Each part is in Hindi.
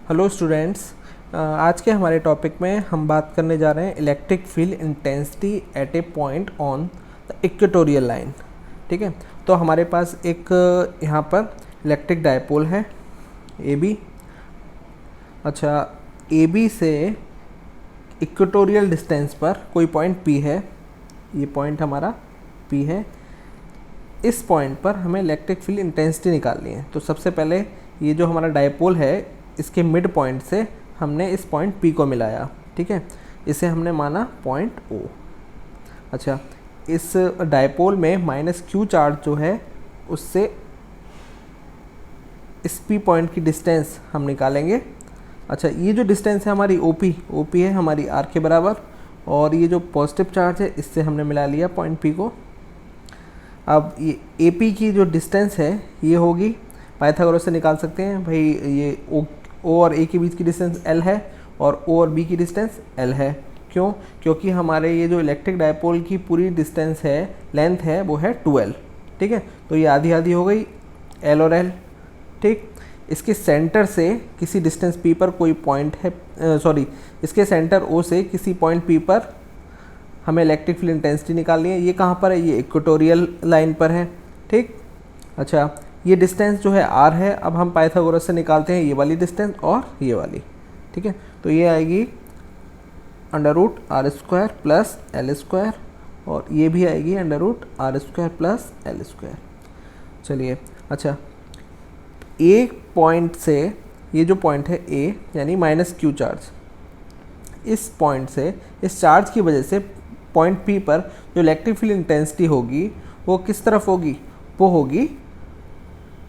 हेलो स्टूडेंट्स, आज के हमारे टॉपिक में हम बात करने जा रहे हैं electric field intensity eight a point on the equatorial line. ठीक है, तो हमारे पास एक यहाँ पर इलेक्ट्रिक डायपोल है ए बी। अच्छा, ए बी से इक्वेटोरियल डिस्टेंस पर कोई पॉइंट पी है, ये पॉइंट हमारा पी है। इस पॉइंट पर हमें इलेक्ट्रिक फील्ड इंटेंसिटी निकालनी है। तो सबसे पहले ये जो हमारा डायपोल है, इसके मिड पॉइंट से हमने इस पॉइंट P को मिलाया। ठीक है, इसे हमने माना पॉइंट O। अच्छा, इस डायपोल में माइनस Q चार्ज जो है उससे इस P पॉइंट की डिस्टेंस हम निकालेंगे। अच्छा, ये जो डिस्टेंस है हमारी OP है हमारी R के बराबर, और ये जो पॉजिटिव चार्ज है इससे हमने मिला लिया पॉइंट P को। अब ये AP की जो डिस्टेंस है ये होगी, पाइथागोरस से निकाल सकते हैं भाई, ये O और A के बीच की डिस्टेंस L है और O और B की डिस्टेंस L है। क्यों? क्योंकि हमारे ये जो इलेक्ट्रिक डायपोल की पूरी डिस्टेंस है, लेंथ है, वो है 2L। ठीक है, तो ये आधी आधी हो गई, L और L। ठीक, इसके सेंटर से किसी डिस्टेंस P पर कोई पॉइंट है, इसके सेंटर O से किसी पॉइंट P पर हमें इलेक्ट्रिक फील्ड इंटेंसिटी निकालनी है। ये कहाँ पर है? ये इक्वेटोरियल लाइन पर है। ठीक, अच्छा, ये डिस्टेंस जो है R है। अब हम पाइथागोरस से निकालते हैं ये वाली डिस्टेंस और ये वाली। ठीक है, तो ये आएगी √r² प्लस L², और ये भी आएगी √r² प्लस L²। चलिए, अच्छा, एक पॉइंट से, ये जो पॉइंट है A यानी माइनस Q चार्ज, इस पॉइंट से, इस चार्ज की वजह से पॉइंट P पर जो इलेक्ट्रिक फील्ड इंटेंसिटी होगी वो किस तरफ होगी? वो होगी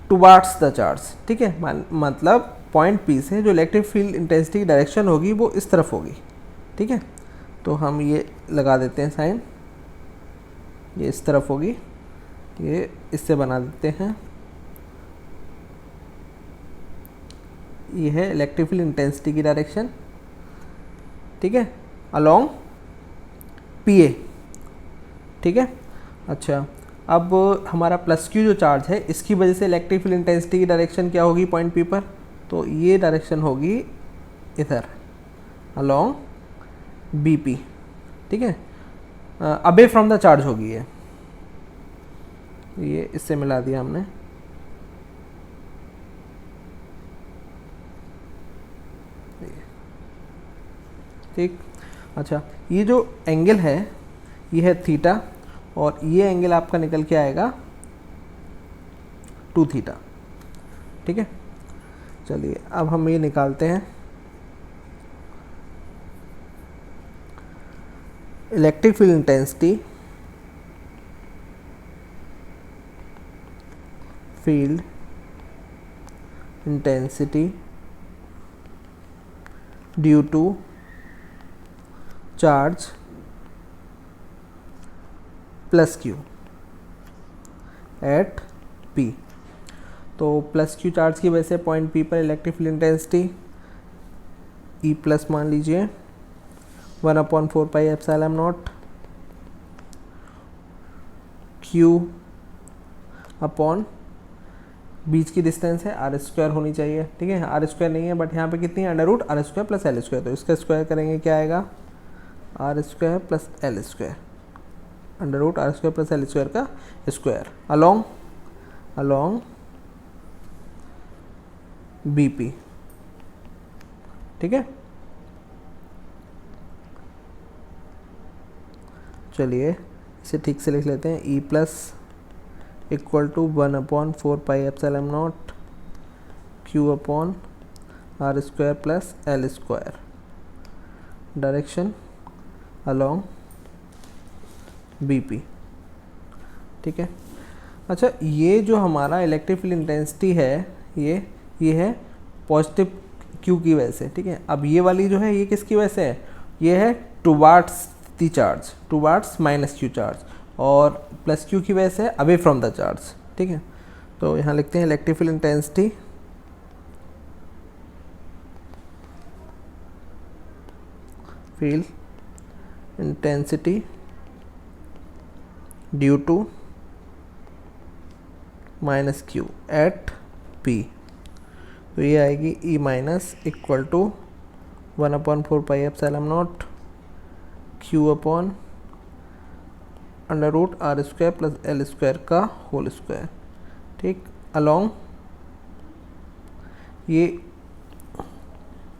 टुवार्ड्स द चार्ज। ठीक है, मतलब पॉइंट P से जो इलेक्ट्रिक फील्ड इंटेंसिटी की डायरेक्शन होगी वो इस तरफ होगी। ठीक है, तो हम ये लगा देते हैं साइन, ये इस तरफ होगी, ये इससे बना देते हैं, ये है इलेक्ट्रिक फील्ड इंटेंसिटी की डायरेक्शन। ठीक है, अलोंग PA। ठीक है, अच्छा, अब हमारा प्लस Q जो चार्ज है, इसकी वजह से इलेक्ट्रिक फील्ड इंटेंसिटी की डायरेक्शन क्या होगी पॉइंट P पर? तो ये डायरेक्शन होगी इधर, अलोंग BP। ठीक है, अबे फ्रॉम द चार्ज होगी ये इससे मिला दिया हमने। ठीक, अच्छा, ये जो एंगल है ये है थीटा, और ये एंगल आपका निकल के आएगा 2 थीटा। ठीक है, चलिए अब हम ये निकालते हैं। Electric field intensity due to charge plus Q at P। तो प्लस Q चार्ज की वजह से पॉइंट P पर electric field intensity E plus मान लीजिए 1/4πε0 Q अपॉन बीच की डिस्टेंस है R² होनी चाहिए। ठीक है, R² नहीं है, बट यहाँ पे कितनी है? √r² plus L²। तो इसका स्क्वायर करेंगे, क्या आएगा? R² plus L², √r² plus L² का स्क्वायर, अलोंग BP। ठीक है, चलिए इसे ठीक से लिख लेते हैं। E plus equal to 1/4πε0 Q upon R² plus L², direction along BP। ठीक है, अच्छा, ये जो हमारा इलेक्ट्रिक फील्ड इंटेंसिटी है ये है पॉजिटिव Q की वजह से। ठीक है, अब ये वाली जो है ये किसकी वजह से है? ये है towards the charge, towards minus Q charge, और प्लस Q की वजह से अवे फ्रॉम द चार्ज। ठीक है, तो यहाँ लिखते हैं electric field intensity due to minus Q at P। तो ये आएगी E minus equal to 1/4πε0 Q upon √r² plus l² का होल स्क्वायर। ठीक, अलॉन्ग ये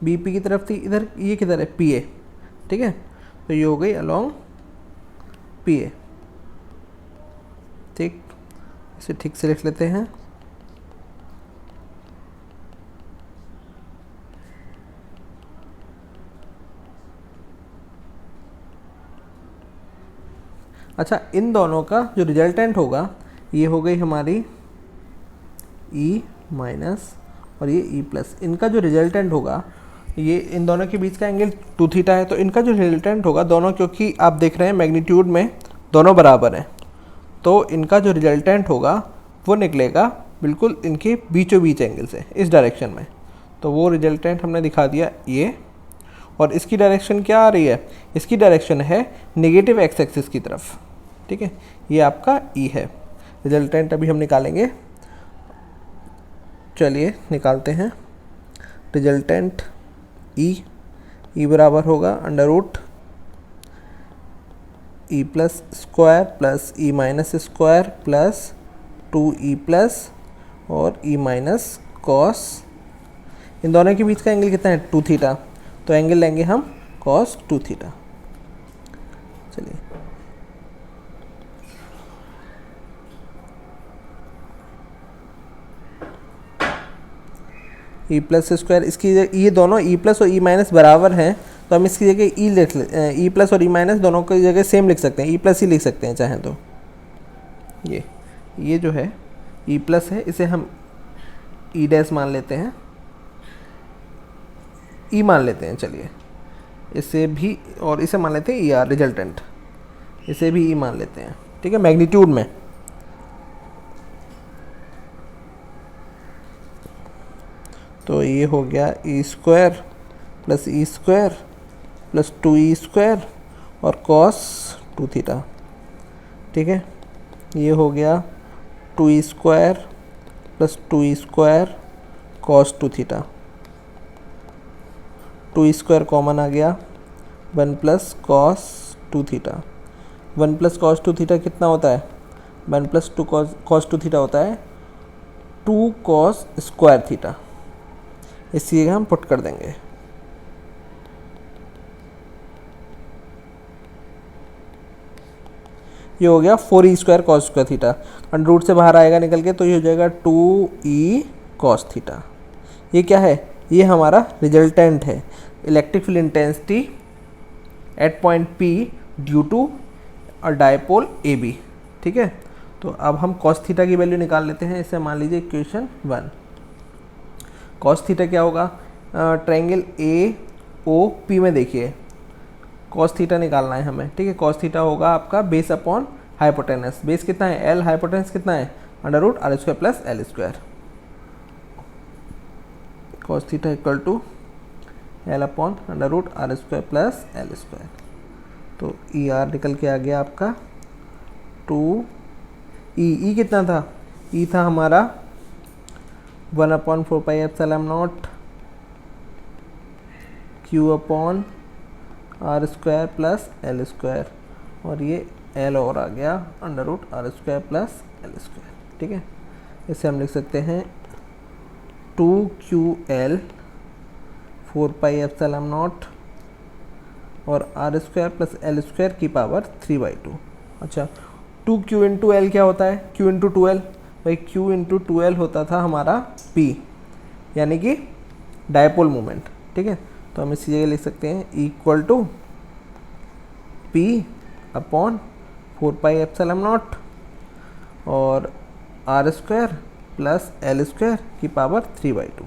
बी पी की तरफ थी, इधर ये किधर है, पी ए। ठीक है, तो ये हो गई अलॉन्ग पी ए। ठीक, इसे ठीक से लिख लेते हैं। अच्छा, इन दोनों का जो रिजल्टेंट होगा ये हो गई हमारी ई माइनस और ये ई प्लस। इनका जो रिजल्टेंट होगा, ये इन दोनों के बीच का एंगल 2 थीटा है, तो इनका जो रिजल्टेंट होगा दोनों, क्योंकि आप देख रहे हैं मैग्नीट्यूड में दोनों बराबर हैं, तो इनका जो रिजल्टेंट होगा वो निकलेगा बिल्कुल इनके बीचों बीच एंगल से, इस डायरेक्शन में। तो वो रिजल्टेंट हमने दिखा दिया ये। और इसकी डायरेक्शन क्या आ रही है, इसकी डायरेक्शन है नेगेटिव एक्स एक्सिस की तरफ। ठीक है, ये आपका ई है। रिजल्टेंट अभी हम निकालेंगे, चलिए निकालते हैं। रिजल्टेंट ई बराबर होगा √ E plus square plus E minus square plus 2e plus और ई माइनस कॉस। इन दोनों के बीच का एंगल कितना है, 2 थीटा, तो एंगल लेंगे हम कॉस 2 थीटा। चलिए, ई प्लस स्क्वायर, इसकी ये दोनों ई प्लस और ई माइनस बराबर हैं, तो हम इसकी जगह ई लिख ले, ई प्लस और ई माइनस दोनों की जगह सेम लिख सकते हैं, ई प्लस ही लिख सकते हैं चाहें तो। ये जो है ई प्लस है, इसे हम ई डैश मान लेते हैं, ई मान लेते हैं। चलिए, इसे भी, और इसे मान लेते हैं ई आर रिजल्टेंट, इसे भी ई मान लेते हैं। ठीक है, मैग्नीट्यूड में। तो ये हो गया E square plus E square plus 2e square और कॉस 2 थीटा। ठीक है, ये हो गया 2e square plus 2e square cos 2 theta. 2e square common आ गया, 1 plus cos 2 theta. 1 plus cos 2 theta कितना होता है, 1 प्लस 2 कॉस 2 थीटा होता है 2 कॉस स्क्वायर थीटा। इसी जगह हम पुट कर देंगे। ये हो गया 4e square cos square theta, √ से बाहर आएगा निकल के, तो ये हो जाएगा 2e कॉस थीटा। ये क्या है, ये हमारा रिजल्टेंट है, electric field intensity at point P due to a dipole AB। ठीक है, तो अब हम कॉस थीटा की वैल्यू निकाल लेते हैं। इसे मान लीजिए इक्वेशन 1। कॉस थीटा क्या होगा, ट्रायंगल AOP में देखिए कॉस थीटा निकालना है हमें। ठीक है, कॉस थीटा होगा आपका बेस अपॉन हाइपोटेनस। बेस कितना है L, हाइपोटेनस कितना है √r² plus l²। Cos theta equal to L upon √r² plus l²। तो ER निकल के आ गया आपका 2E। कितना था, E था हमारा 1/4πε0 Q upon r² plus l², और ये L और आ गया √r² प्लस l²। ठीक है, इसे हम लिख सकते हैं 2QL 4πε0 और r² प्लस l² की पावर 3/2। अच्छा, 2Q इंटू L क्या होता है, Q इंटू 2L, भाई Q इंटू 2L होता था हमारा P, यानी कि डायपोल मोमेंट। ठीक है, तो हम इसी जगह लिख सकते हैं इक्वल टू P अपॉन 4πε0 और r² प्लस l² की पावर 3/2।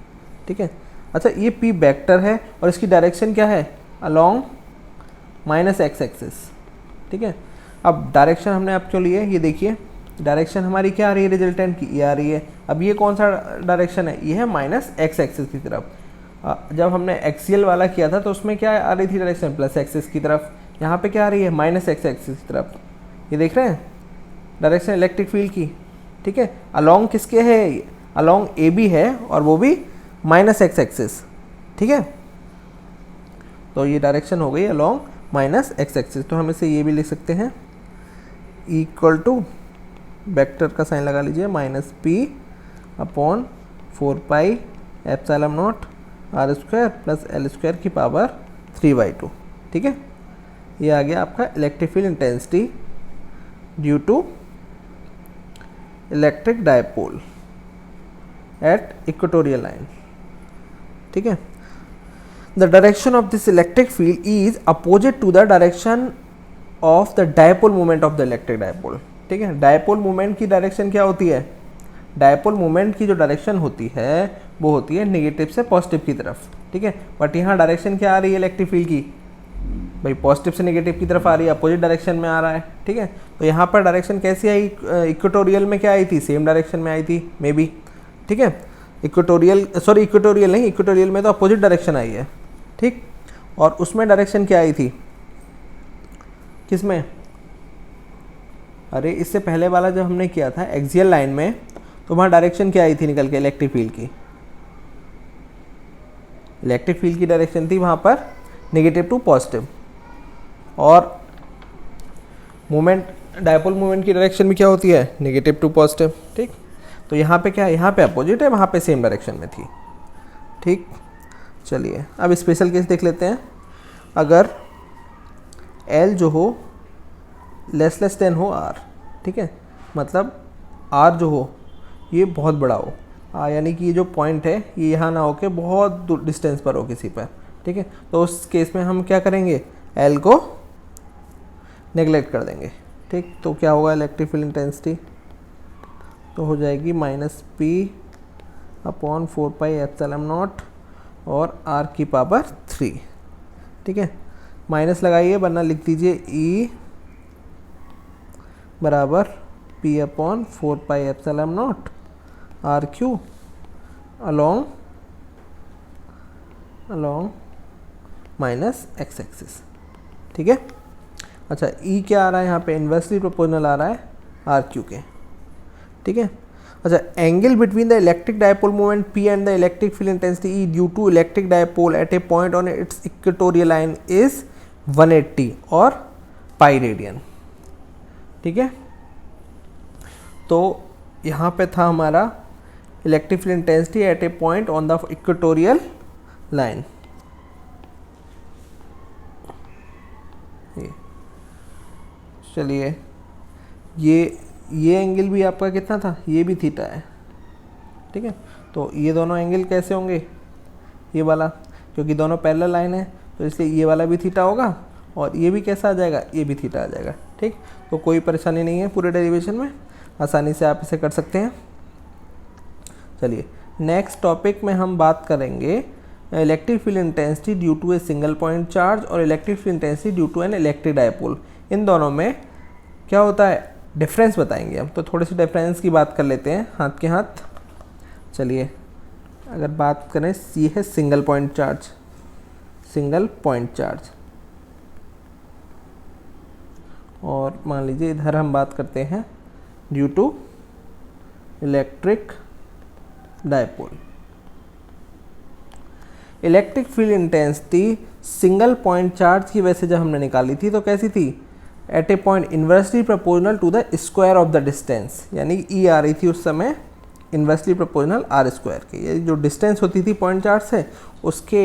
ठीक है, अच्छा ये P वेक्टर है और इसकी डायरेक्शन क्या है, अलोंग -x एक्सिस। ठीक है, अब डायरेक्शन हमने आप क्यों लिए, ये देखिए डायरेक्शन हमारी क्या आ रही है, रिजल्टेंट की ये आ रही है। अब ये कौन सा डायरेक्शन है, ये है -x एक्सिस की तरफ। जब हमने एक्सियल वाला किया था तो उसमें क्या आ रही थी डायरेक्शन, प्लस एक्सिस की तरफ। यहाँ पे क्या आ रही है, -x एक्सिस की तरफ। ये देख रहे हैं डायरेक्शन इलेक्ट्रिक फील्ड की। ठीक है, अलोंग किसके है, अलोंग AB है, और वो भी माइनस एक्स एक्सिस, ठीक है। तो ये डायरेक्शन हो गई अलोंग माइनस एक्स एक्सिस। तो हम इसे ये भी लिख सकते हैं इक्वल टू, वेक्टर का साइन लगा लीजिए, minus p upon 4 pi epsilon naught r square plus l square की पावर 3/2, ठीक है। ये आ गया आपका electric field intensity due to electric dipole at equatorial line, ठीक है। The direction of this electric field is opposite to the direction of the dipole moment of the electric dipole, ठीक है। डायपोल मोमेंट की डायरेक्शन क्या होती है? डायपोल मोमेंट की जो डायरेक्शन होती है वो होती है नेगेटिव से पॉजिटिव की तरफ, ठीक है। बट यहाँ डायरेक्शन क्या आ रही है इलेक्ट्रिक फील्ड की? भाई पॉजिटिव से नेगेटिव की तरफ आ रही है, अपोजिट डायरेक्शन में आ रहा है, ठीक है। तो यहाँ पर डायरेक्शन कैसी आई? इक्वेटोरियल में क्या आई थी? सेम डायरेक्शन में आई थी मे बी, ठीक है। इक्वेटोरियल नहीं, इक्वेटोरियल में तो अपोजिट डायरेक्शन आई है, ठीक। और उसमें डायरेक्शन क्या आई थी? किसमें? अरे इससे पहले वाला जब हमने किया था एक्सियल लाइन में, तो वहाँ डायरेक्शन क्या आई थी निकल के इलेक्ट्रिक फील्ड की? इलेक्ट्रिक फील्ड की डायरेक्शन थी वहाँ पर नेगेटिव टू पॉजिटिव, और मोमेंट, डायपोल मोमेंट की डायरेक्शन भी क्या होती है? नेगेटिव टू पॉजिटिव, ठीक। तो यहाँ पे क्या है? यहाँ पे अपोजिट है, वहाँ पे सेम डायरेक्शन में थी, ठीक। चलिए अब स्पेशल केस देख लेते हैं। अगर L जो हो लेस देन हो R, ठीक है, मतलब R जो हो ये बहुत बड़ा हो, यानी कि ये जो पॉइंट है ये यहाँ ना हो के बहुत डिस्टेंस पर हो किसी पर, ठीक है। तो उस केस में हम क्या करेंगे? L को नेगलेक्ट कर देंगे, ठीक। तो क्या होगा इलेक्ट्रिक फील्ड इंटेंसिटी? तो हो जाएगी minus p upon 4 pi epsilon not और R की पावर 3, ठीक है। माइनस लगाइए वरना लिख दीजिए E बराबर P upon 4 pi epsilon naught r cube along minus x axis, ठीक है। अच्छा E क्या आ रहा है यहाँ पे? इन्वर्सली प्रोपोर्शनल आ रहा है आर क्यू के, ठीक है। अच्छा angle between the electric dipole moment P and the electric field intensity E due to electric dipole at a point on its equatorial line is 180 और पाई रेडियन, ठीक है। तो यहाँ पे था हमारा electric field intensity eight a point on the equatorial line. चलिए ये एंगल भी आपका कितना था? ये भी थीटा है, ठीक है। तो ये दोनों एंगल कैसे होंगे? ये वाला, क्योंकि दोनों पैरेलल लाइन है तो इसलिए ये वाला भी थीटा होगा, और ये भी कैसा आ जाएगा? ये भी थीटा आ जाएगा, ठीक। तो कोई परेशानी नहीं है पूरे डेरिवेशन में, आसानी से आप इसे कर सकते हैं। चलिए नेक्स्ट टॉपिक में हम बात करेंगे electric field intensity due to a single point charge और electric field intensity due to an electric dipole. इन दोनों में क्या होता है? डिफरेंस बताएंगे हम। तो थोड़े से डिफरेंस की बात कर लेते हैं हाथ के हाथ। चलिए अगर बात करें, ये है सिंगल पॉइंट चार्ज, और मान लीजिए इधर हम बात करते हैं due to electric dipole. Electric field intensity single point charge की वजह से जब हमने निकाली थी तो कैसी थी? At a point inversely proportional to the square of the distance, यानी ई आ रही थी उस समय इन्वर्सली प्रोपोर्शनल आर स्क्वायर के। ये जो डिस्टेंस होती थी पॉइंट चार्ज से उसके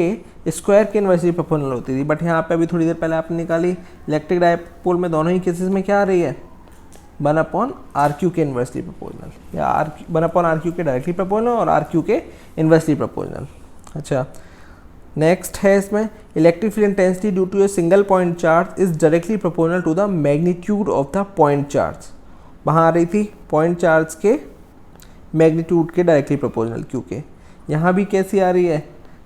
स्क्वायर के इन्वर्सली प्रोपोर्शनल होती थी। बट यहाँ पे अभी थोड़ी देर पहले आपने निकाली इलेक्ट्रिक डायपोल में दोनों ही केसेस में क्या आ रही है? 1/RQ के इन्वर्सली प्रोपोर्शनल, या 1/RQ के डायरेक्टली प्रोपोर्शनल और RQ के इन्वर्सली प्रोपोर्शनल। अच्छा नेक्स्ट है इसमें electric field intensity due to a single point charge is directly proportional to the magnitude of the point charge. वहाँ आ रही थी पॉइंट चार्ज के मैग्नीट्यूड के डायरेक्टली प्रोपोर्शनल क्यू के। यहाँ भी कैसी आ रही है?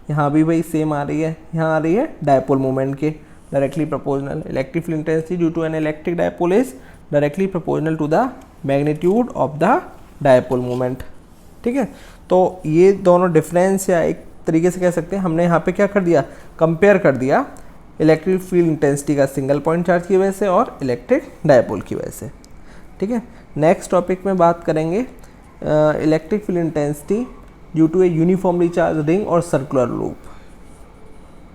यहाँ भी वही सेम आ रही है, यहाँ आ रही है डायपोल मोमेंट के directly proportional. Electric field intensity due to an electric dipole is directly proportional to the magnitude of the dipole moment, ठीक है। तो ये दोनों डिफरेंस, या एक तरीके से कह सकते हैं हमने यहाँ पे क्या कर दिया? कंपेयर कर दिया इलेक्ट्रिक फील्ड इंटेंसिटी का सिंगल पॉइंट चार्ज की वजह से और इलेक्ट्रिक डायपोल की वजह से, ठीक है। नेक्स्ट टॉपिक में बात करेंगे electric field intensity due to a uniformly charged ring और सर्कुलर लूप।